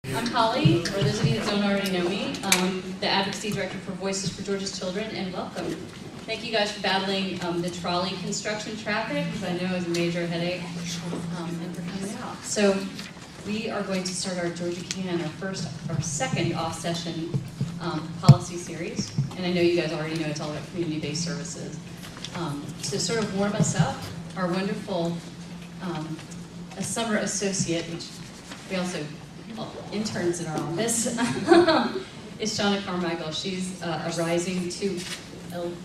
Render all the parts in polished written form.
I'm Holly, or those of you that don't already know me, the Advocacy Director for Voices for Georgia's Children, and welcome. Thank you guys for battling the trolley construction traffic, because I know it was a major headache, and for coming out. So we are going to start our Georgia Can, our second off-session policy series, and I know you guys already know it's all about community-based services. To sort of warm us up, our wonderful a summer associate, which we also interns in our office, is Shauna Carmichael. She's a rising 2L,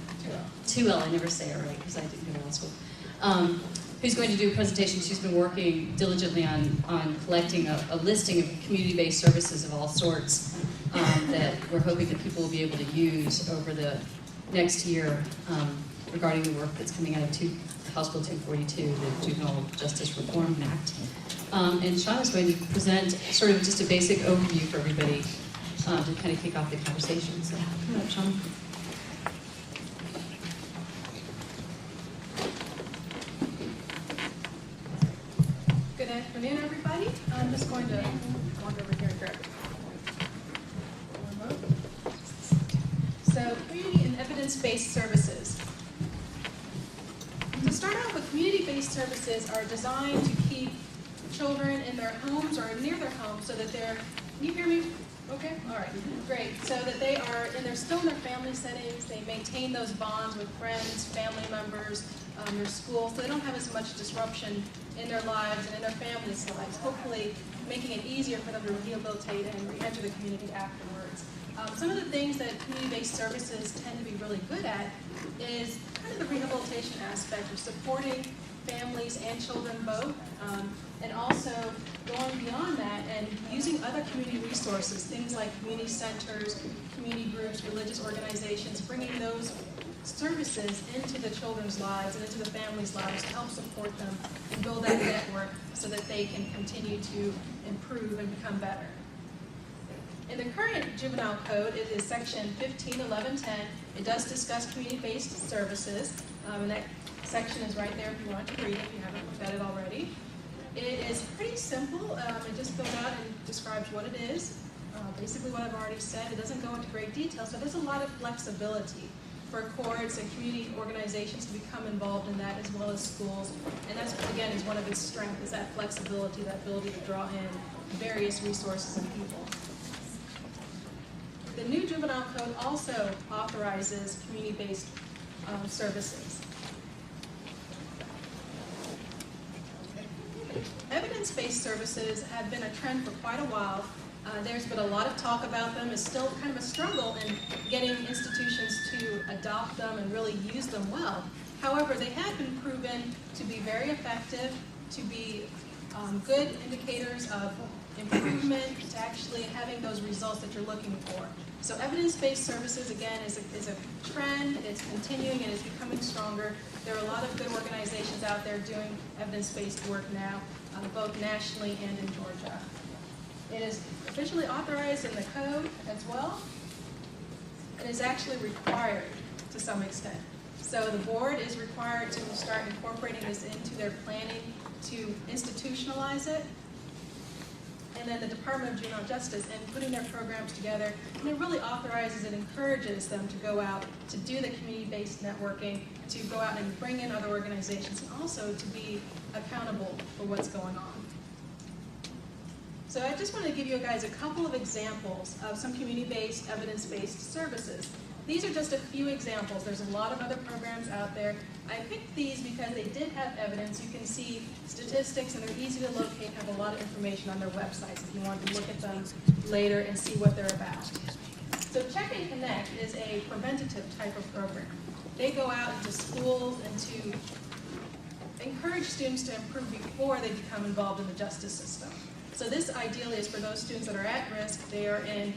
I never say it right because I didn't go to law school, who's going to do a presentation. She's been working diligently on collecting a listing of community-based services of all sorts that we're hoping that people will be able to use over the next year regarding the work that's coming out of House Bill 242, the Juvenile Justice Reform Act. And Sean is going to present sort of just a basic overview for everybody to kind of kick off the conversation. So come on, Sean. Good afternoon, everybody. I'm just going to walk over here and grab it. So, community and evidence-based services. To start out with, community-based services are designed to keep children in their homes or near their homes so that they're, can you hear me? Okay, all right, great. So that they are, still in their family settings, they maintain those bonds with friends, family members, their schools, so they don't have as much disruption in their lives and in their families' lives, hopefully making it easier for them to rehabilitate and re-enter the community afterwards. Some of the things that community-based services tend to be really good at is kind of the rehabilitation aspect of supporting families and children both, and also going beyond that and using other community resources, things like community centers, community groups, religious organizations, bringing those services into the children's lives and into the families' lives to help support them and build that network so that they can continue to improve and become better. In the current juvenile code, it is section 151110. It does discuss community-based services, and that section is right there if you want to read it, if you haven't looked at it already. It is pretty simple. It just goes out and describes what it is, basically what I've already said. It doesn't go into great detail, so there's a lot of flexibility for courts and community organizations to become involved in that, as well as schools. And that's, again, is one of its strengths, is that flexibility, that ability to draw in various resources and people. The new juvenile code also authorizes community-based services. Evidence-based services have been a trend for quite a while. There's been a lot of talk about them. It's still kind of a struggle in getting institutions to adopt them and really use them well. However, they have been proven to be very effective, to be good indicators of improvement, to actually having those results that you're looking for. So evidence-based services, again, is a trend. It's continuing and it's becoming stronger. There are a lot of good organizations out there doing evidence-based work now, both nationally and in Georgia. It is officially authorized in the code as well, and is actually required to some extent. So the board is required to start incorporating this into their planning to institutionalize it. And then the Department of Juvenile Justice, and putting their programs together, and it really authorizes and encourages them to go out to do the community-based networking, to go out and bring in other organizations, and also to be accountable for what's going on. So I just want to give you guys a couple of examples of some community-based, evidence-based services. These are just a few examples. There's a lot of other programs out there. I picked these because they did have evidence. You can see statistics, and they're easy to locate, have a lot of information on their websites if you want to look at them later and see what they're about. So Check and Connect is a preventative type of program. They go out into schools and to encourage students to improve before they become involved in the justice system. So this ideally is for those students that are at risk. They are in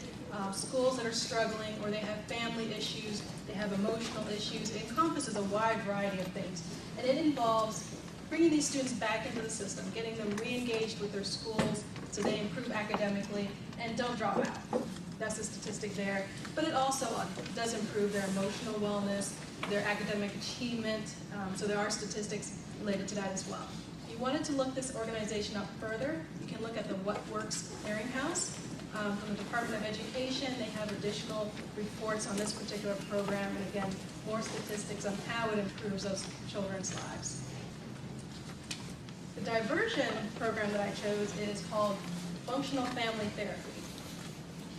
schools that are struggling, or they have family issues, they have emotional issues. It encompasses a wide variety of things. And it involves bringing these students back into the system, getting them re-engaged with their schools so they improve academically and don't drop out. That's the statistic there. But it also does improve their emotional wellness, their academic achievement. So there are statistics related to that as well. If you wanted to look this organization up further, you can look at the What Works Clearinghouse. from the Department of Education. They have additional reports on this particular program, and again, more statistics on how it improves those children's lives. The diversion program that I chose is called Functional Family Therapy.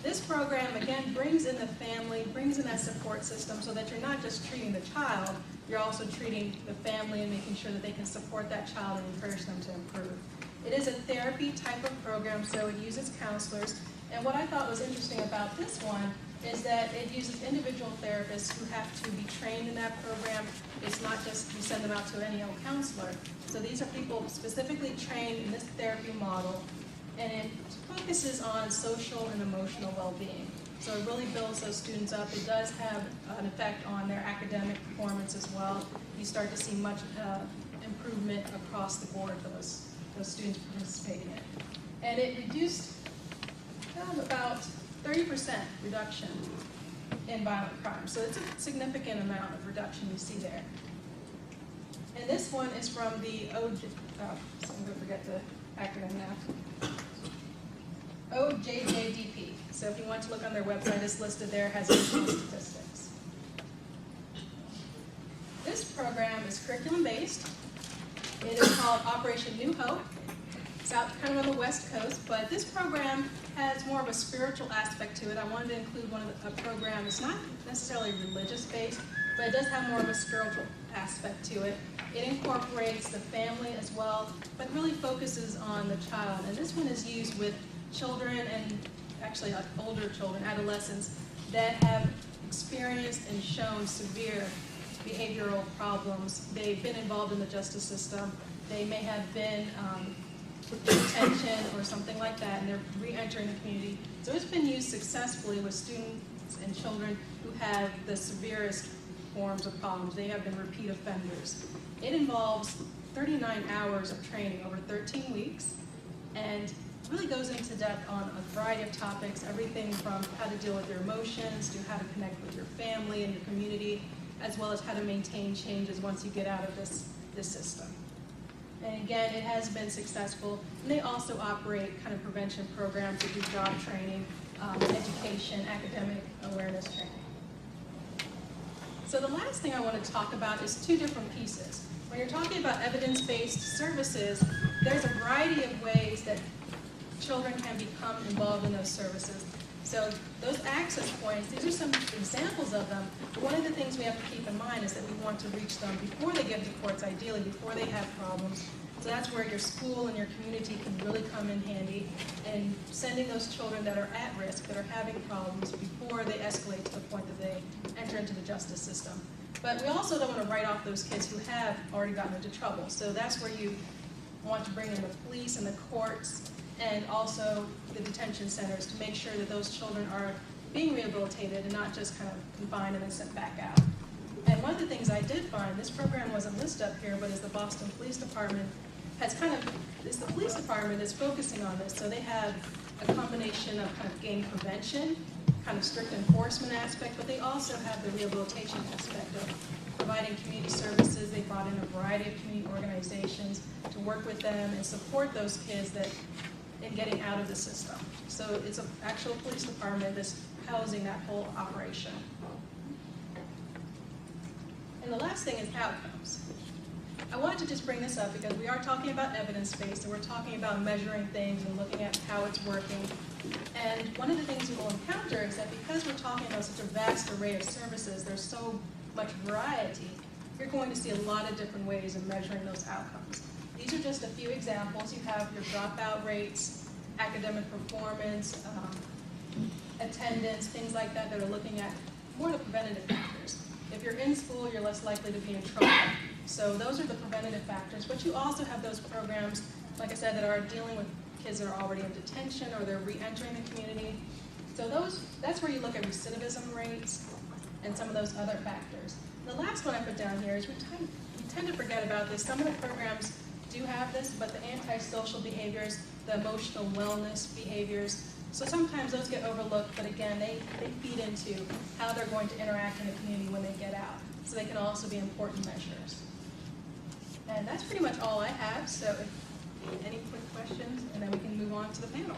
This program, again, brings in the family, brings in that support system so that you're not just treating the child, you're also treating the family and making sure that they can support that child and encourage them to improve. It is a therapy type of program, so it uses counselors. And what I thought was interesting about this one is that it uses individual therapists who have to be trained in that program. It's not just you send them out to any old counselor. So these are people specifically trained in this therapy model, and it focuses on social and emotional well-being. So it really builds those students up. It does have an effect on their academic performance as well. You start to see much improvement across the board for those students participating in it. And it reduced about 30% reduction in violent crime. So it's a significant amount of reduction you see there. And this one is from the so I'm going to forget the acronym now. OJJDP. So if you want to look on their website, it's listed there, has additional statistics. This program is curriculum-based. It is called Operation New Hope. It's out kind of on the West Coast, but this program has more of a spiritual aspect to it. I wanted to include a program that's not necessarily religious-based, but it does have more of a spiritual aspect to it. It incorporates the family as well, but really focuses on the child. And this one is used with children and actually older children, adolescents, that have experienced and shown severe behavioral problems. They've been involved in the justice system. They may have been in detention or something like that, and they're re-entering the community. So it's been used successfully with students and children who have the severest forms of problems. They have been repeat offenders. It involves 39 hours of training over 13 weeks, and really goes into depth on a variety of topics, everything from how to deal with your emotions to how to connect with your family and your community, as well as how to maintain changes once you get out of this system. And again, it has been successful. And they also operate kind of prevention programs that do job training, education, academic awareness training. So the last thing I want to talk about is two different pieces. When you're talking about evidence-based services, there's a variety of ways that children can become involved in those services. So those access points, these are some examples of them. But one of the things we have to keep in mind is that we want to reach them before they get to courts, ideally, before they have problems. So that's where your school and your community can really come in handy, and sending those children that are at risk, that are having problems, before they escalate to the point that they enter into the justice system. But we also don't want to write off those kids who have already gotten into trouble. So that's where you want to bring in the police and the courts, and also the detention centers, to make sure that those children are being rehabilitated and not just kind of confined and then sent back out. And one of the things I did find, this program wasn't listed up here, but is the Boston Police Department has it's the police department that's focusing on this. So they have a combination of kind of gang prevention, kind of strict enforcement aspect, but they also have the rehabilitation aspect of providing community services. They brought in a variety of community organizations to work with them and support those kids in getting out of the system. So it's an actual police department that's housing that whole operation. And the last thing is outcomes. I wanted to just bring this up because we are talking about evidence-based, and we're talking about measuring things and looking at how it's working. And one of the things you will encounter is that because we're talking about such a vast array of services, there's so much variety, you're going to see a lot of different ways of measuring those outcomes. These are just a few examples. You have your dropout rates, academic performance, attendance, things like that that are looking at more the preventative factors. If you're in school, you're less likely to be in trouble. So those are the preventative factors. But you also have those programs, like I said, that are dealing with kids that are already in detention or they're re-entering the community. So that's where you look at recidivism rates and some of those other factors. The last one I put down here is we tend to forget about this. Some of the programs do have this, but the antisocial behaviors, the emotional wellness behaviors, so sometimes those get overlooked, but again, they feed into how they're going to interact in the community when they get out. So they can also be important measures. And that's pretty much all I have, so any quick questions, and then we can move on to the panel.